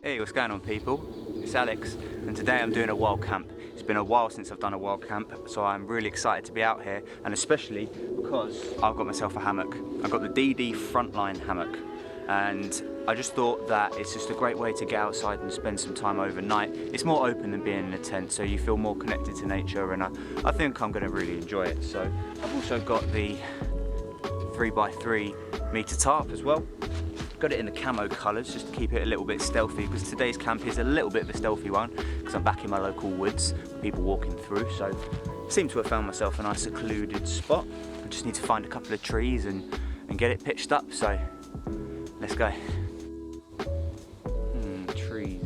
Hey, what's going on people? It's Alex and today I'm doing a wild camp. It's been a while since I've done a wild camp, so I'm really excited to be out here, and especially because I've got myself a hammock. I've got the DD Frontline Hammock, and I just thought that it's just a great way to get outside and spend some time overnight. It's more open than being in a tent, so you feel more connected to nature, and I think I'm going to really enjoy it. So I've also got the 3x3 meter tarp as well. Got it in the camo colours just to keep it a little bit stealthy, because today's camp is a little bit of a stealthy one because I'm back in my local woods with people walking through, so I seem to have found myself a nice secluded spot. I just need to find a couple of trees and get it pitched up, so let's go. Trees.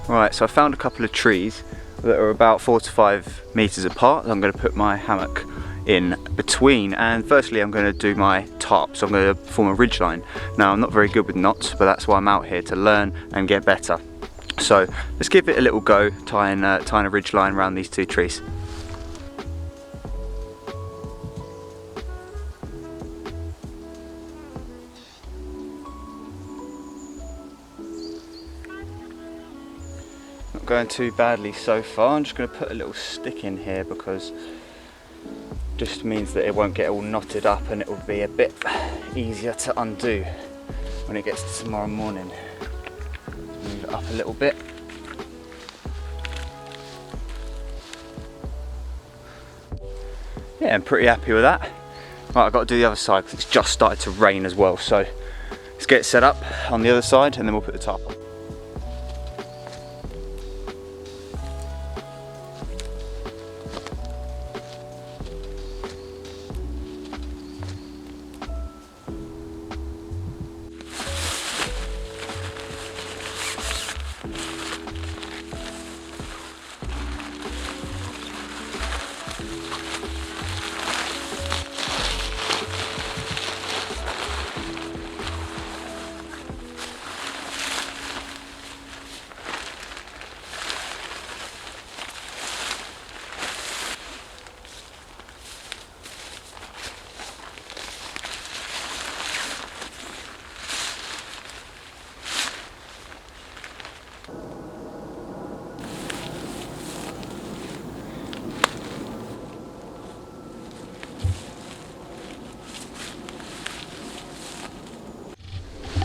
Right, so I found a couple of trees that are about 4 to 5 meters apart that I'm going to put my hammock in between, and firstly I'm going to do my tarp, so I'm going to form a ridge line. Now I'm not very good with knots, but that's why I'm out here, to learn and get better. So let's give it a little go, tying a ridge line around these two trees. Not going too badly so far. I'm just going to put a little stick in here because just means that it won't get all knotted up and it will be a bit easier to undo when it gets to tomorrow morning. Move it up a little bit. Yeah, I'm pretty happy with that. Right, I've got to do the other side because it's just started to rain as well, so let's get it set up on the other side and then we'll put the tarp on.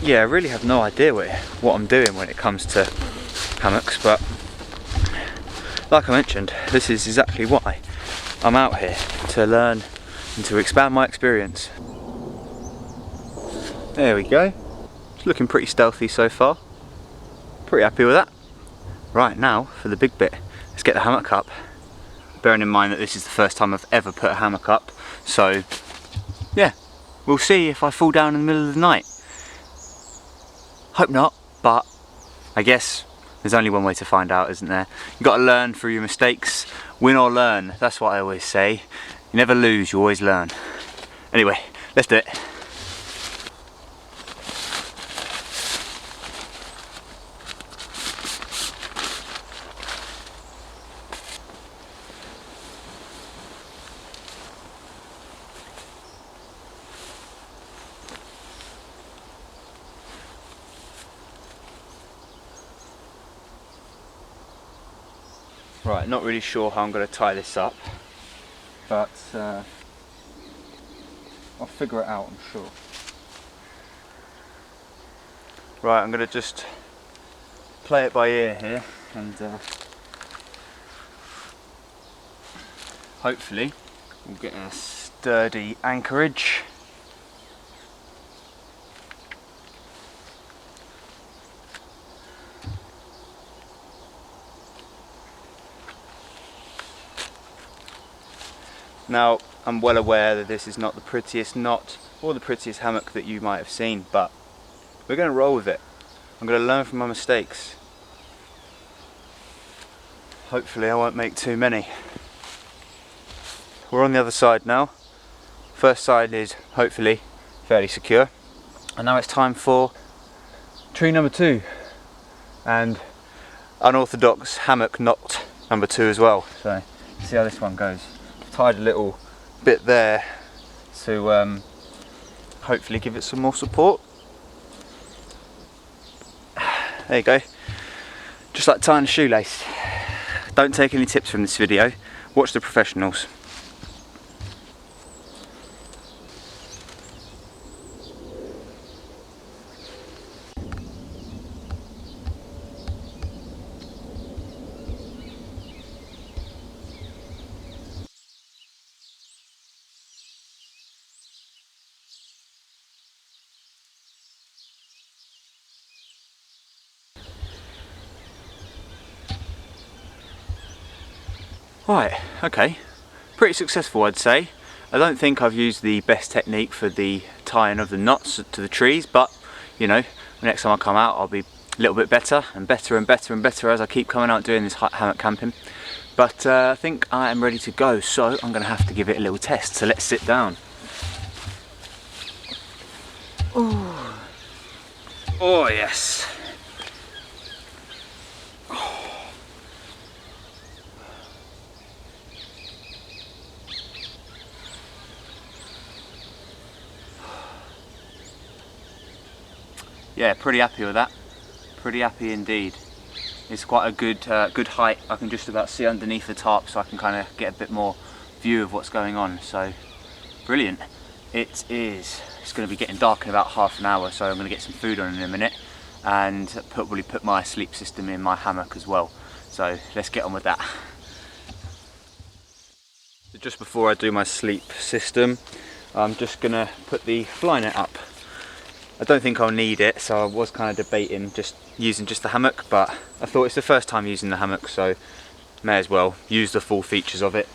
Yeah, I really have no idea what I'm doing when it comes to hammocks, but like I mentioned, this is exactly why I'm out here, to learn and to expand my experience. There we go. It's looking pretty stealthy so far. Pretty happy with that. Right, now for the big bit. Let's get the hammock up. Bearing in mind that this is the first time I've ever put a hammock up, so yeah, we'll see if I fall down in the middle of the night. Hope not, but I guess there's only one way to find out, isn't there? You've got to learn through your mistakes. Win or learn, that's what I always say. You never lose, you always learn. Anyway, let's do it. Right, not really sure how I'm going to tie this up, but I'll figure it out, I'm sure. Right, I'm going to just play it by ear here, and hopefully we'll get a sturdy anchorage. Now, I'm well aware that this is not the prettiest knot or the prettiest hammock that you might have seen, but we're going to roll with it. I'm going to learn from my mistakes. Hopefully I won't make too many. We're on the other side now. First side is hopefully fairly secure. And now it's time for tree number 2 and unorthodox hammock knot number 2 as well. So see how this one goes. Tied a little bit there to hopefully give it some more support. There you go. Just like tying a shoelace. Don't take any tips from this video. Watch the professionals. Right, okay, pretty successful I'd say. I don't think I've used the best technique for the tying of the knots to the trees, but you know, the next time I come out I'll be a little bit better and better and better and better as I keep coming out doing this hammock camping. But I think I am ready to go, so I'm going to have to give it a little test, so let's sit down. Ooh. Oh yes. Yeah, pretty happy with that. Pretty happy indeed. It's quite a good height. I can just about see underneath the tarp, so I can kind of get a bit more view of what's going on. So brilliant. It's going to be getting dark in about half an hour, so I'm going to get some food on in a minute and probably put my sleep system in my hammock as well. So let's get on with that. So just before I do my sleep system, I'm just going to put the fly net up. I don't think I'll need it, so I was kind of debating just using just the hammock, but I thought it's the first time using the hammock, so may as well use the full features of it.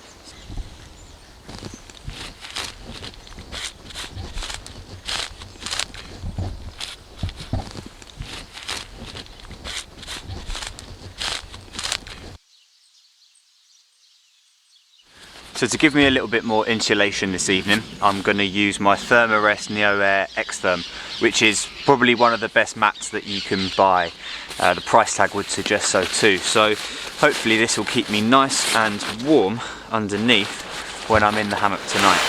So to give me a little bit more insulation this evening, I'm going to use my Thermarest Neo Air X-Therm, which is probably one of the best mats that you can buy. The price tag would suggest so too. So hopefully this will keep me nice and warm underneath when I'm in the hammock tonight.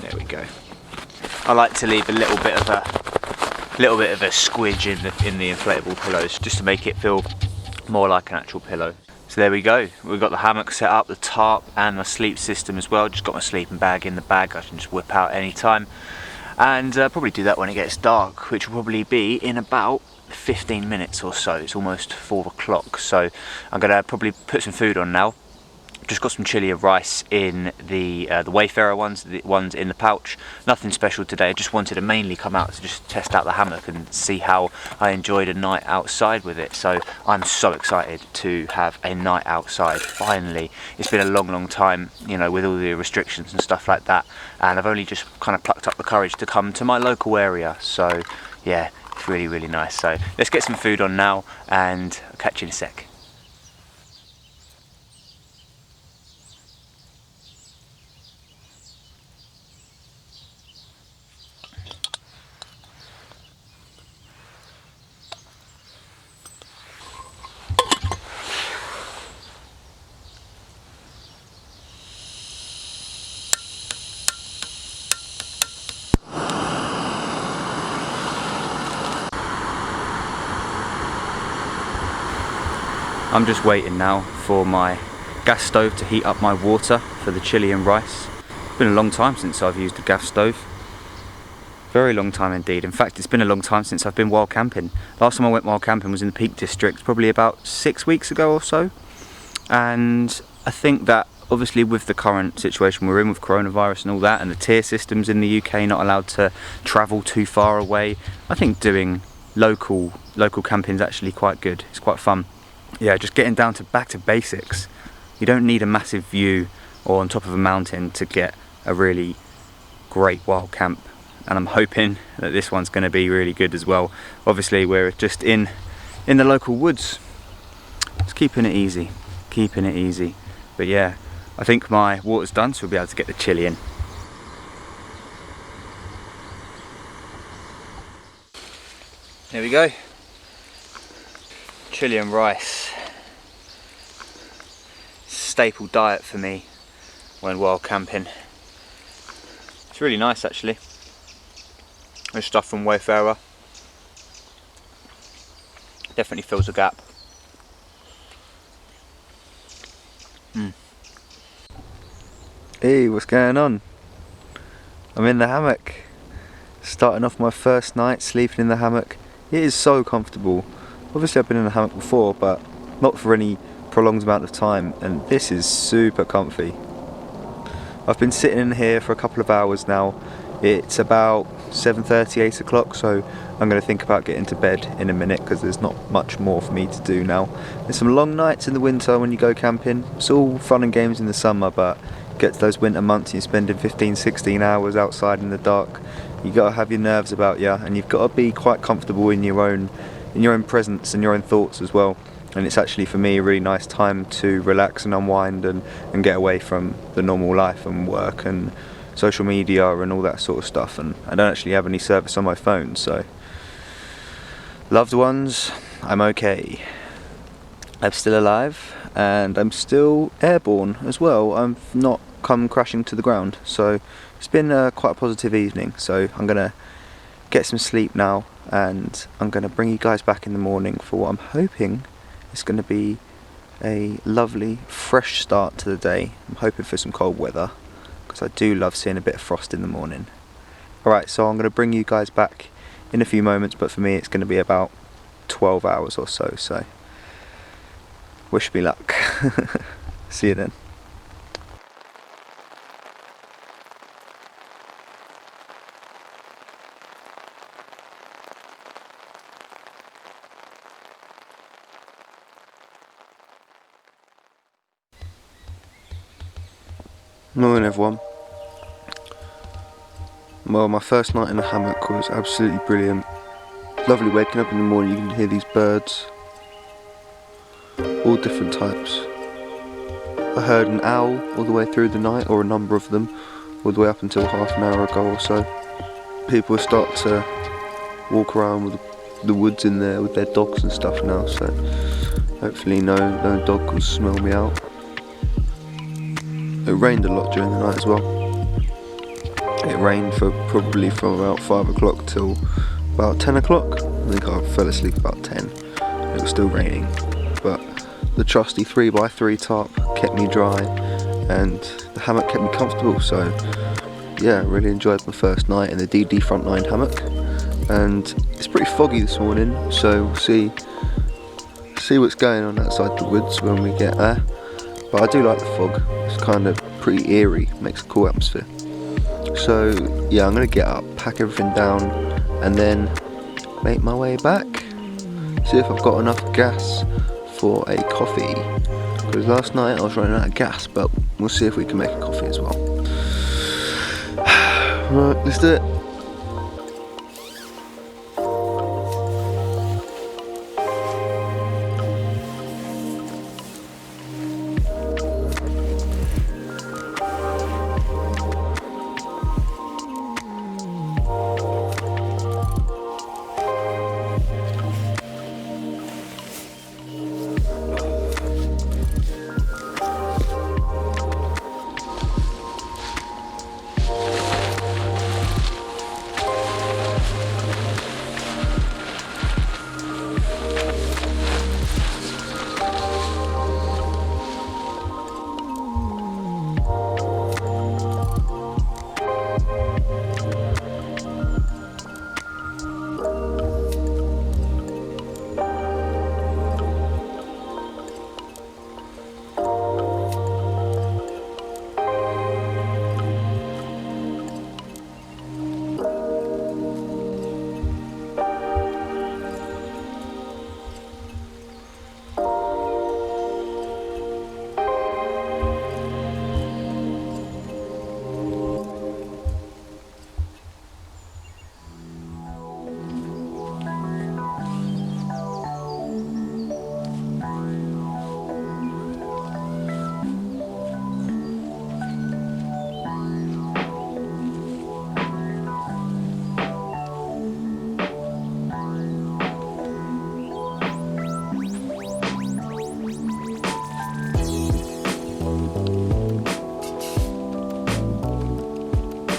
There we go. I like to leave a little bit of a squidge in the inflatable pillows, just to make it feel more like an actual pillow. So there we go, we've got the hammock set up, the tarp and my sleep system as well. Just got my sleeping bag in the bag, I can just whip out any time, and probably do that when it gets dark, which will probably be in about 15 minutes or so. It's almost 4 o'clock, so I'm gonna probably put some food on now. Just got some chili and rice in the Wayfarer ones, the ones in the pouch. Nothing special today. I just wanted to mainly come out to just test out the hammock and see how I enjoyed a night outside with it. So I'm so excited to have a night outside, finally. It's been a long time, you know, with all the restrictions and stuff like that. And I've only just kind of plucked up the courage to come to my local area. So yeah, it's really nice. So let's get some food on now and I'll catch you in a sec. I'm just waiting now for my gas stove to heat up my water for the chili and rice. It's been a long time since I've used a gas stove. Very long time indeed. In fact, it's been a long time since I've been wild camping. Last time I went wild camping was in the Peak District, probably about 6 weeks ago or so. And I think that obviously with the current situation we're in with coronavirus and all that, and the tier systems in the UK not allowed to travel too far away, I think doing local camping is actually quite good. It's quite fun. Yeah, just getting down to back to basics. You don't need a massive view or on top of a mountain to get a really great wild camp, and I'm hoping that this one's going to be really good as well. Obviously we're just in the local woods, just keeping it easy keeping it easy. But yeah, I think my water's done, so we'll be able to get the chili in. There we go. Chili and rice. Staple diet for me when wild camping. It's really nice actually. There's stuff from Wayfarer. Definitely fills a gap. Hey, what's going on? I'm in the hammock. Starting off my first night sleeping in the hammock. It is so comfortable. Obviously I've been in the hammock before, but not for any prolonged amount of time, and this is super comfy. I've been sitting in here for a couple of hours now. It's about 7:30, 8 o'clock, so I'm going to think about getting to bed in a minute because there's not much more for me to do now. There's some long nights in the winter when you go camping. It's all fun and games in the summer, but get to those winter months and you're spending 15-16 hours outside in the dark. You got to have your nerves about you, and you've got to be quite comfortable in your own presence and your own thoughts as well. And it's actually for me a really nice time to relax and unwind and get away from the normal life and work and social media and all that sort of stuff. And I don't actually have any service on my phone, so loved ones, I'm okay. I'm still alive and I'm still airborne as well. I've not come crashing to the ground, so it's been quite a positive evening. So I'm gonna get some sleep now, and I'm gonna bring you guys back in the morning for what I'm hoping is going to be a lovely fresh start to the day. I'm hoping for some cold weather because I do love seeing a bit of frost in the morning. Alright, so I'm going to bring you guys back in a few moments, but for me it's going to be about 12 hours or so, so wish me luck. See you then. Morning everyone. Well, my first night in the hammock was absolutely brilliant. Lovely waking up in the morning, you can hear these birds, all different types. I heard an owl all the way through the night, or a number of them, all the way up until half an hour ago or so. People start to walk around with the woods in there with their dogs and stuff now, so hopefully no dog will smell me out. It rained a lot during the night as well. It rained probably from about 5 o'clock till about 10 o'clock. I think I fell asleep about 10. It was still raining, but the trusty 3x3 tarp kept me dry and the hammock kept me comfortable. So yeah, really enjoyed my first night in the DD Frontline Hammock. And it's pretty foggy this morning, so we'll see what's going on outside the woods when we get there. But I do like the fog. It's kind of pretty eerie, makes a cool atmosphere. So yeah, I'm gonna get up, pack everything down, and then make my way back. See if I've got enough gas for a coffee. Because last night I was running out of gas, but we'll see if we can make a coffee as well. Right, let's do it.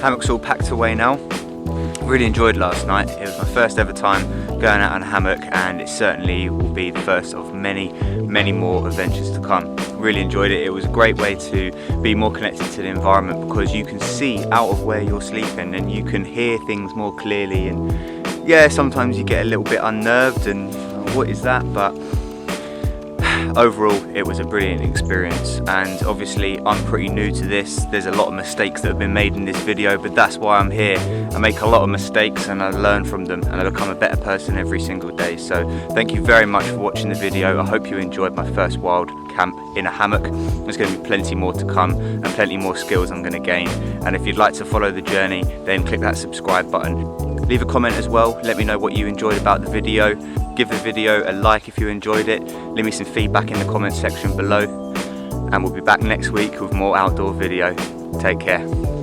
Hammock's all packed away now. Really enjoyed last night. It was my first ever time going out on a hammock, and it certainly will be the first of many more adventures to come. Really enjoyed it. It was a great way to be more connected to the environment, because you can see out of where you're sleeping and you can hear things more clearly, and yeah, sometimes you get a little bit unnerved and what is that, but overall it was a brilliant experience. And obviously I'm pretty new to this. There's a lot of mistakes that have been made in this video, but that's why I'm here. I make a lot of mistakes and I learn from them, and I become a better person every single day. So thank you very much for watching the video. I hope you enjoyed my first wild camp in a hammock. There's going to be plenty more to come and plenty more skills I'm going to gain. And if you'd like to follow the journey, then click that subscribe button. Leave a comment as well. Let me know what you enjoyed about the video. Give the video a like if you enjoyed it. Leave me some feedback in the comment section below. And we'll be back next week with more outdoor video. Take care.